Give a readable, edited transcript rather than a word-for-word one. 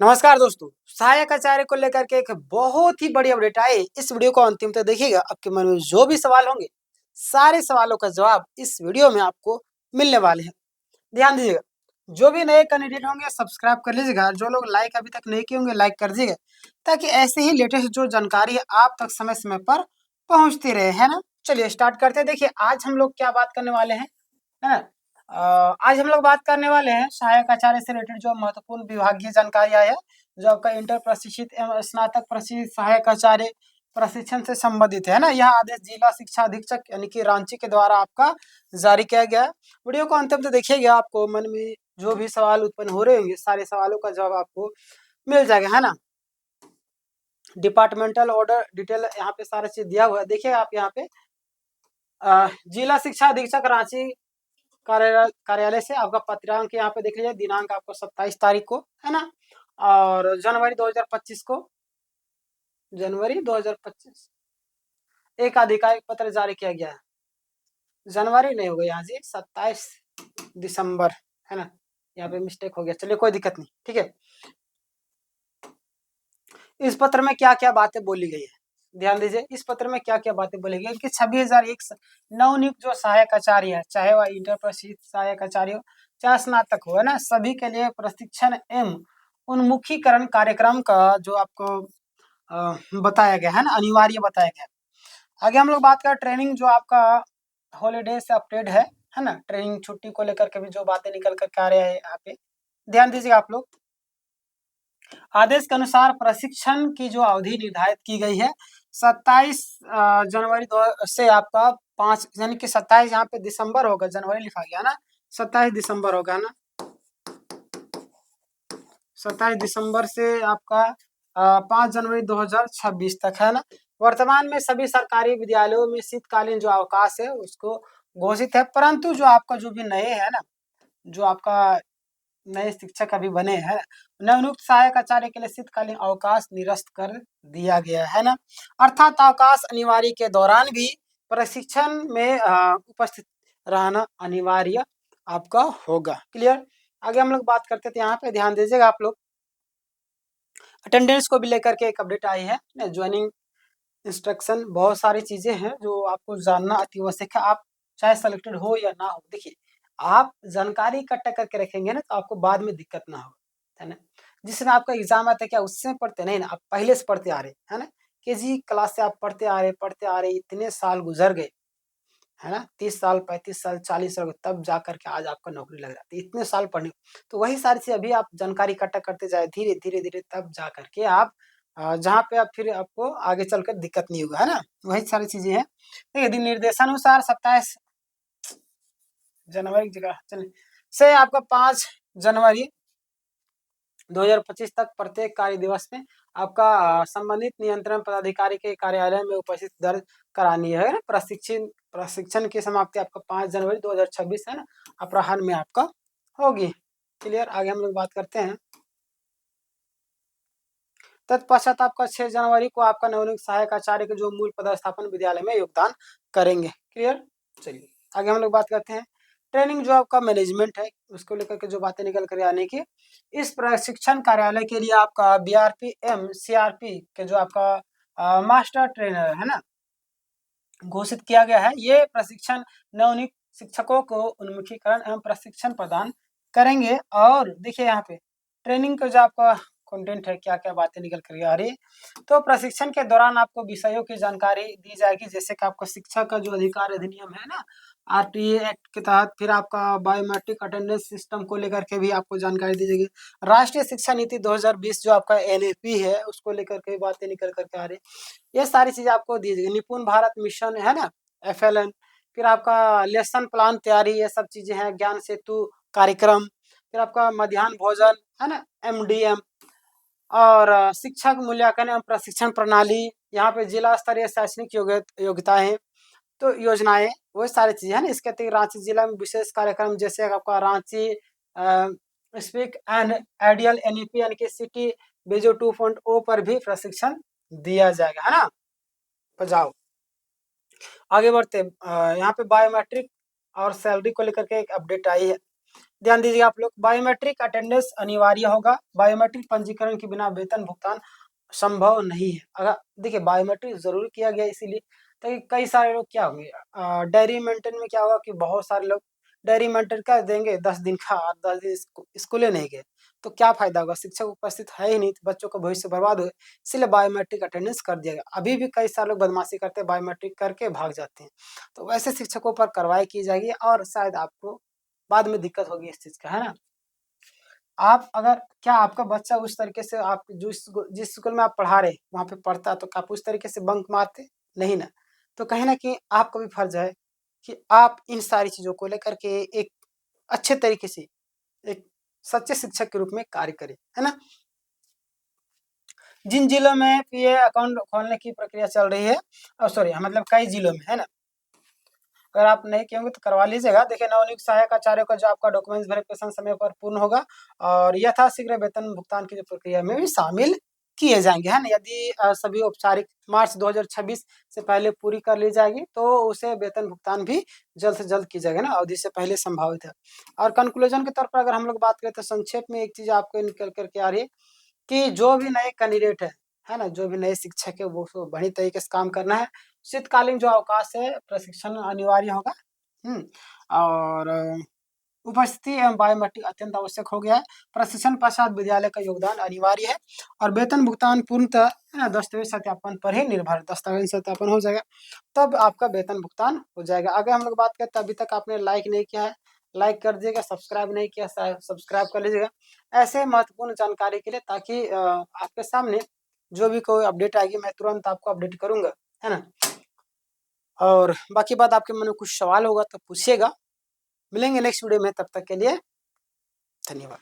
नमस्कार दोस्तों, सहायक आचार्य को लेकर के एक बहुत ही बड़ी अपडेट आई। इस वीडियो को अंतिम तक देखिएगा। आपके मन में जो भी सवाल होंगे, सारे सवालों का जवाब इस वीडियो में आपको मिलने वाले हैं। ध्यान दीजिएगा, जो भी नए कैंडिडेट होंगे सब्सक्राइब कर लीजिएगा। जो लोग लाइक अभी तक नहीं किए होंगे लाइक कर दीजिएगा, ताकि ऐसे ही लेटेस्ट जो जानकारी है आप तक समय समय पर पहुंचती रहे, है ना। चलिए स्टार्ट करते हैं। देखिए आज हम लोग क्या बात करने वाले हैं, है ना। आज हम लोग बात करने वाले हैं सहायक आचार्य से रिलेटेड जो महत्वपूर्ण विभागीय जानकारी है, जो आपका इंटर प्रशिक्षित एवं स्नातक प्रशिक्षित सहायक आचार्य प्रशिक्षण से संबंधित है ना। यह आदेश जिला शिक्षा अधीक्षक यानी कि रांची के द्वारा आपका जारी किया गया है। वीडियो को अंत तक देखिएगा। आपको मन में जो भी सवाल उत्पन्न हो रहे होंगे, सारे सवालों का जवाब आपको मिल जाएगा, है ना। डिपार्टमेंटल ऑर्डर डिटेल यहाँ पे सारा चीज दिया हुआ है। देखिए आप यहाँ पे जिला शिक्षा अधीक्षक रांची कार्यालय से आपका पत्रांक यहाँ पे देख लीजिए। दिनांक आपको 27 तारीख को, है ना। और जनवरी 2025 को, जनवरी 2025 एक आधिकारिक पत्र जारी किया गया है। जनवरी नहीं होगा यहाँ जी, 27 दिसंबर, है ना। यहाँ पे मिस्टेक हो गया, चलिए कोई दिक्कत नहीं, ठीक है। इस पत्र में क्या क्या बातें बोली गई है, ध्यान दीजिए। इस पत्र में क्या क्या बातें बोली गई कि 26,001 नवनियुक्त जो सहायक आचार्य है, चाहे वह इंटर प्रशिक्षित सहायक आचार्य हो चाहे स्नातक हो, है ना, सभी के लिए प्रशिक्षण एवं उन्मुखीकरण कार्यक्रम का जो आपको बताया गया है ना, अनिवार्य बताया गया। आगे हम लोग बात करें ट्रेनिंग जो आपका हॉलीडे से अपडेट है ना। ट्रेनिंग छुट्टी को लेकर के भी जो बातें निकल कर आ रहे हैं यहाँ पे, ध्यान दीजिएगा आप लोग। आदेश के अनुसार प्रशिक्षण की जो अवधि निर्धारित की गई है 27 जनवरी से आपका 5 यानी कि 27 यहाँ पे दिसंबर होगा, जनवरी लिखा गया ना, 27 दिसंबर होगा ना। 27 दिसंबर से आपका 5 जनवरी 2026 तक, है ना। वर्तमान में सभी सरकारी विद्यालयों में शीतकालीन जो अवकाश है उसको घोषित है, परंतु जो आपका जो भी नए है ना, जो आपका नए शिक्षक अभी बने हैं, नवनियुक्त सहायक आचार्य के लिए शीतकालीन अवकाश निरस्त कर दिया गया है ना। अर्थात अवकाश अनिवार्य के दौरान भी प्रशिक्षण में उपस्थित रहना अनिवार्य आपका होगा। क्लियर। आगे हम लोग बात करते थे, यहाँ पे ध्यान दीजिएगा आप लोग। अटेंडेंस को भी लेकर के एक अपडेट आई है। ज्वाइनिंग इंस्ट्रक्शन, बहुत सारी चीजें हैं जो आपको जानना अति आवश्यक है। आप चाहे सेलेक्टेड हो या ना हो, देखिए आप जानकारी इकट्ठा करके रखेंगे ना तो आपको बाद में दिक्कत ना हो, है ना। जिसमें आपका एग्जाम आता है, क्या उससे पढ़ते नहीं ना, आप पहले से पढ़ते आ रहे, है ना। केजी क्लास से आप पढ़ते आ रहे, इतने साल गुजर गए, है ना। 30 साल 35 साल 40 साल तब जा करके आज आपका नौकरी लग जाती है, इतने साल पढ़ने। तो वही सारी चीज अभी आप जानकारी इकट्ठा करते जाए धीरे धीरे धीरे, तब जा करके आप जहाँ पे आप फिर आपको आगे चलकर दिक्कत नहीं होगा, है ना। वही सारी चीजें हैं। यदि निर्देशानुसार 27 जनवरी की जगह चलिए से आपका 5 जनवरी 2025 तक प्रत्येक कार्य दिवस में आपका संबंधित नियंत्रण पदाधिकारी के कार्यालय में उपस्थित दर्ज करानी है ना। प्रशिक्षण की समाप्ति आपका 5 जनवरी 2026 है ना, अपराह्न में आपका होगी। क्लियर। आगे हम लोग बात करते हैं। तत्पश्चात आपका 6 जनवरी को आपका नवनियुक्त सहायक आचार्य के जो मूल पदस्थापन विद्यालय में योगदान करेंगे। क्लियर। चलिए आगे हम लोग बात करते हैं। ट्रेनिंग जो आपका मैनेजमेंट है उसको लेकर के जो बातें निकल कर आने की, इस प्रशिक्षण कार्यालय के लिए आपका बीआरपी एम सीआरपी के जो आपका मास्टर ट्रेनर है ना घोषित किया गया है। ये प्रशिक्षण नवनियुक्त शिक्षकों को उन्मुखीकरण एवं प्रशिक्षण प्रदान करेंगे। और देखिए यहाँ पे ट्रेनिंग का जो आपका कंटेंट है, क्या क्या बातें निकल कर आ रही है। तो प्रशिक्षण के दौरान आपको विषयों की जानकारी दी जाएगी, जैसे कि आपका शिक्षा का जो अधिकार अधिनियम है ना, आरटीए एक्ट के तहत, फिर आपका बायोमेट्रिक अटेंडेंस सिस्टम को लेकर के भी आपको जानकारी दी जाएगी। राष्ट्रीय शिक्षा नीति 2020 जो आपका एनएपी है उसको लेकर के बातें निकल करके आ रही है। ये सारी चीजें आपको दी जाएगी। निपुण भारत मिशन है ना, एफएलएन, फिर आपका लेसन प्लान तैयारी, ये सब चीजें हैं। ज्ञान सेतु कार्यक्रम, फिर आपका मध्याह्न भोजन है ना, एमडीएम, और शिक्षक मूल्यांकन एवं प्रशिक्षण प्रणाली, यहाँ पे जिला स्तरीय शैक्षणिक योग्यताएं तो योजनाएं, वो सारी चीजें है ना। इसके अतिरिक्त रांची जिला में विशेष कार्यक्रम जैसे आपका Ranchi speak and ideal NEP यानी कि सिटी बेजो 2.0 पर भी प्रशिक्षण दिया जाएगा, है ना। तो जाओ आगे बढ़ते। यहाँ पे बायोमेट्रिक और सैलरी को लेकर के एक अपडेट आई है। ध्यान दीजिए आप लोग, बायोमेट्रिक अटेंडेंस अनिवार्य होगा। बायोमेट्रिक पंजीकरण के बिना वेतन भुगतान संभव नहीं है। अगर देखिए बायोमेट्रिक जरूर किया गया इसीलिए, तो कई सारे लोग क्या होंगे, डायरी मेंटेन में क्या होगा कि बहुत सारे लोग डायरी मेंटेन कर देंगे 10 दिन का, 10 दिन स्कूले नहीं गए, तो क्या फायदा होगा, शिक्षक उपस्थित है ही नहीं, तो बच्चों का भविष्य बर्बाद हो, इसलिए बायोमेट्रिक अटेंडेंस कर दिया गया। अभी भी कई सारे लोग बदमाशी करते हैं, बायोमेट्रिक करके भाग जाते हैं, तो वैसे शिक्षकों पर कार्रवाई की जाएगी और शायद आपको बाद में दिक्कत होगी इस चीज का, है ना। आप अगर क्या आपका बच्चा उस तरीके से, आप जिस स्कूल में आप पढ़ा रहे वहाँ पे पढ़ता, तो आप उस तरीके से बंक मारते नहीं ना। तो कहीं ना कहीं आपका भी फर्ज है कि आप इन सारी चीजों को लेकर के एक अच्छे तरीके से एक सच्चे शिक्षक के रूप में कार्य करें, है ना। जिन जिलों में पीए अकाउंट खोलने की प्रक्रिया चल रही है, सॉरी मतलब कई जिलों में, है ना, अगर आप नहीं किए होंगे तो करवा लीजिएगा। देखिए नवनियुक्त सहायक आचार्य का जो आपका डॉक्यूमेंट्स वेरिफिकेशन समय पर पूर्ण होगा और यथाशीघ्र वेतन भुगतान की जो प्रक्रिया में भी शामिल किए जाएंगे, है ना। यदि सभी औपचारिक मार्च 2026 से पहले पूरी कर ली जाएगी तो उसे वेतन भुगतान भी जल्द से जल्द की जाएगा ना, अवधि से पहले संभावित है। और कंक्लूजन के तौर पर अगर हम लोग बात करें तो संक्षेप में एक चीज आपको निकल करके आ रही है कि जो भी नए कैंडिडेट है ना, जो भी नए शिक्षक है वो उसको बढ़िया तरीके से काम करना है। शीतकालीन जो अवकाश है प्रशिक्षण अनिवार्य होगा। और उपस्थिति एवं बायोमेट्रिक अत्यंत आवश्यक हो गया है। प्रशिक्षण पश्चात विद्यालय का योगदान अनिवार्य है और वेतन भुगतान पूर्णतः दस्तावेज सत्यापन पर ही निर्भर है। दस्तावेज सत्यापन हो जाएगा तब आपका वेतन भुगतान हो जाएगा। अगर हम लोग बात करें तो अभी तक आपने लाइक नहीं किया है, लाइक कर दीजिएगा, सब्सक्राइब नहीं किया सब्सक्राइब कर लीजिएगा ऐसे महत्वपूर्ण जानकारी के लिए, ताकि आपके सामने जो भी कोई अपडेट आएगी मैं तुरंत आपको अपडेट करूंगा, है ना। और बाकी बात आपके मन में कुछ सवाल होगा तो पूछिएगा। मिलेंगे नेक्स्ट वीडियो में, तब तक के लिए धन्यवाद।